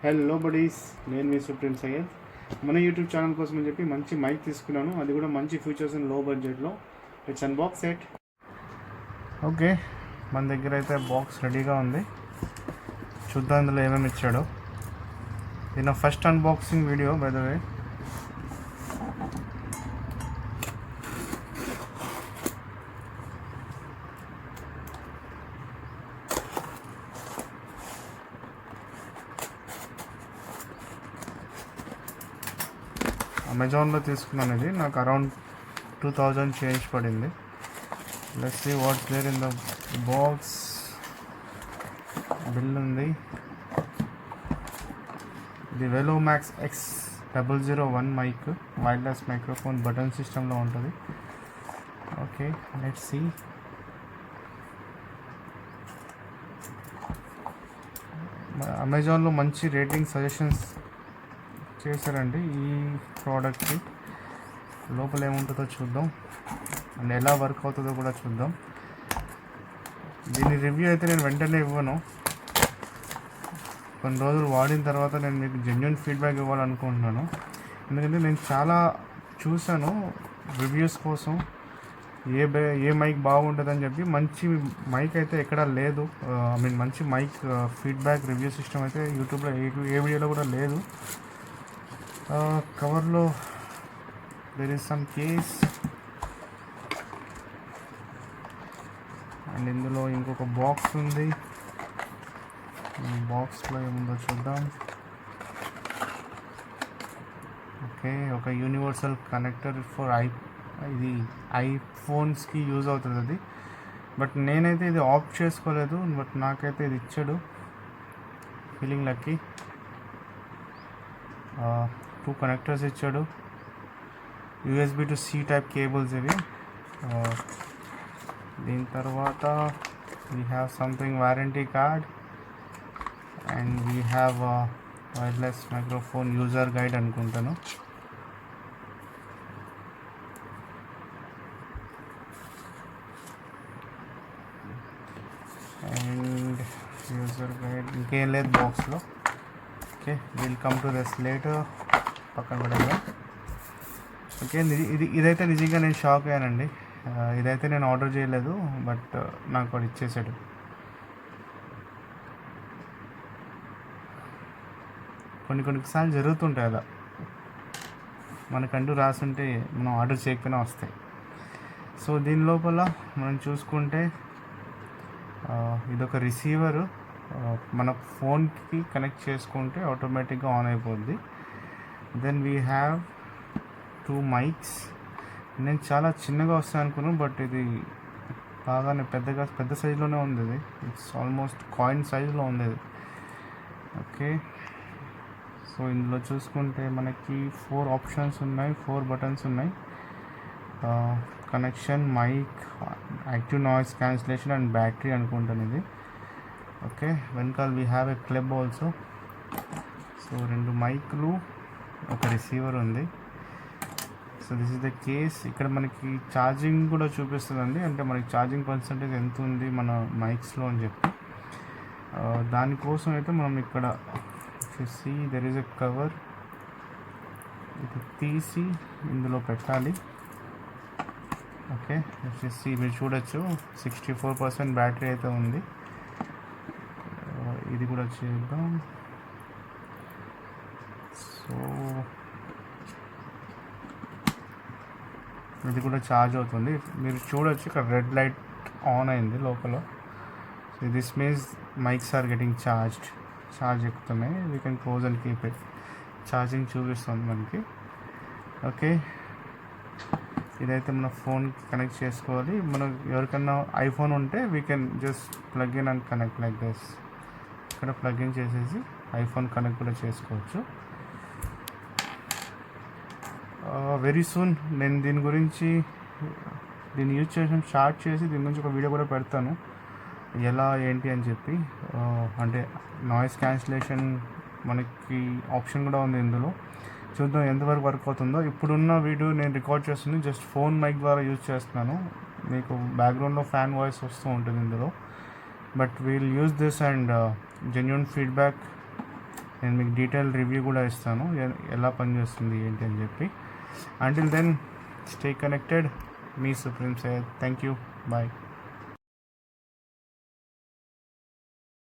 Hello buddies, నేను మీ సుప్రీం సయ్యద్. మన యూట్యూబ్ ఛానల్ కోసం అని చెప్పి మంచి మైక్ తీసుకున్నాను, అది కూడా మంచి ఫీచర్స్ అండ్ లో బడ్జెట్లో. It's unbox set. ఓకే, మన దగ్గర అయితే బాక్స్ రెడీగా ఉంది. చూద్దాం ఇందులో ఏమేమి ఇచ్చాడో. ఇది నా first unboxing video by the way. అమెజాన్లో తీసుకున్నాను. ఇది నాకు అరౌండ్ 2000 చేంజ్ పడింది. Let's see what's there in the box. Bill ఉంది. ఇది వెలోమాక్స్ X001 mic, wireless microphone, button సిస్టంలో ఉంటుంది. Okay, let's see. అమెజాన్లో మంచి రేటింగ్ సజెషన్స్ చేశారండి ఈ ప్రోడక్ట్కి. లోపల ఏముంటుందో చూద్దాం అండ్ ఎలా వర్క్ అవుతుందో కూడా చూద్దాం. దీని రివ్యూ అయితే నేను వెంటనే ఇవ్వను. కొన్ని రోజులు వాడిన తర్వాత నేను మీకు జెన్యూన్ ఫీడ్బ్యాక్ ఇవ్వాలనుకుంటున్నాను. ఎందుకంటే నేను చాలా చూశాను రివ్యూస్ కోసం, ఏ మైక్ బాగుంటుందని చెప్పి. మంచి మైక్ అయితే ఎక్కడా లేదు. మంచి మైక్ ఫీడ్బ్యాక్ రివ్యూ సిస్టమ్ అయితే యూట్యూబ్లో ఏ వీడియోలో కూడా లేదు. కవర్లో there is some case and ఇందులో ఇంకొక బాక్స్ ఉంది. బాక్స్లో ఏముందో చూద్దాం. ఓకే, ఒక యూనివర్సల్ కనెక్టర్ ఫర్ ఇది ఐఫోన్స్కి యూజ్ అవుతుంది అది. బట్ నేనైతే ఇది ఆఫ్ చేసుకోలేదు. బట్ నాకైతే ఇది ఇచ్చాడు. Feeling lucky. 2 కనెక్టర్స్ ఇచ్చాడు. USB to C type cables ఇవి. దీని తర్వాత we have something warranty card and we have wireless microphone user guide అనుకుంటాను. అండ్ యూజర్ గైడ్ ఇంకేం లేదు బాక్స్లో. Okay, will come to this later. పక్కన పడేదా. ఓకే, ఇదైతే నిజంగా నేను షాక్ అయ్యానండి. ఇదైతే నేను ఆర్డర్ చేయలేదు, బట్ నాకు వాడు ఇచ్చేసాడు. కొన్నిసార్లు జరుగుతుంటాయి అలా, మనకంటూ రాసుంటే మనం ఆర్డర్ చేయకపోయినా వస్తాయి. సో దీని లోపల మనం చూసుకుంటే ఇదొక రిసీవరు. మన ఫోన్కి కనెక్ట్ చేసుకుంటే ఆటోమేటిక్గా ఆన్ అయిపోద్ది. Then we have 2 mics. నేను చాలా చిన్నగా వస్తాయి అనుకున్నాను, బట్ ఇది బాగానే పెద్ద సైజులోనే ఉంది. ఇది ఇట్స్ ఆల్మోస్ట్ కాయిన్ సైజులో ఉంది ఇది. ఓకే, సో ఇందులో చూసుకుంటే మనకి 4 ఆప్షన్స్ ఉన్నాయి, 4 బటన్స్ ఉన్నాయి. Connection, mic, active noise cancellation and battery అనుకుంటాను ఇది. ఓకే, వెనకాల we have a clip also. So 2 మైక్లు, ఒక రిసీవర్ ఉంది. So this is the case. ఇక్కడ మనకి ఛార్జింగ్ కూడా చూపిస్తుందండి, అంటే మనకి ఛార్జింగ్ పర్సంటేజ్ ఎంత ఉంది మన మైక్స్లో అని చెప్పి. దానికోసం అయితే మనం ఇక్కడ చూసి దెర్ ఈజ్ ఎ కవర్. ఇది తీసి ఇందులో పెట్టాలి. ఓకే, వచ్చేసి మీరు చూడొచ్చు 64% బ్యాటరీ అయితే ఉంది. ఇది కూడా చేద్దాం. సో ఇది కూడా ఛార్జ్ అవుతుంది. మీరు చూడొచ్చు ఇక్కడ రెడ్ లైట్ ఆన్ అయింది లోపల. So this means mics are getting charge ఎక్కుతున్నాయి. We can close and keep it. Charging చూపిస్తుంది మనకి. ఓకే, ఇదైతే మన ఫోన్కి కనెక్ట్ చేసుకోవాలి. మనకు ఎవరికన్నా ఐఫోన్ ఉంటే we can just plug in and connect like this. ఇక్కడ ప్లగ్ ఇన్ చేసేసి ఐఫోన్ కనెక్ట్ కూడా చేసుకోవచ్చు. వెరీ సూన్ నేను దీన్ని యూజ్ చేయడం స్టార్ట్ చేసి దీని నుంచి ఒక వీడియో కూడా పెడతాను, ఎలా ఏంటి అని చెప్పి. అంటే నాయిస్ క్యాన్సిలేషన్ మనకి ఆప్షన్ కూడా ఉంది ఇందులో. చూద్దాం ఎంతవరకు వర్క్ అవుతుందో. ఇప్పుడున్న వీడియో నేను రికార్డ్ చేస్తుంది జస్ట్ ఫోన్ మైక్ ద్వారా యూజ్ చేస్తున్నాను. మీకు బ్యాక్గ్రౌండ్లో ఫ్యాన్ వాయిస్ వస్తూ ఉంటుంది ఇందులో. But we'll use this and genuine feedback నేను మీకు డీటెయిల్ రివ్యూ కూడా ఇస్తాను ఎలా పనిచేస్తుంది ఏంటి అని చెప్పి. Until then stay connected. మీ సుప్రీం సయ్యద్. Thank you. బాయ్.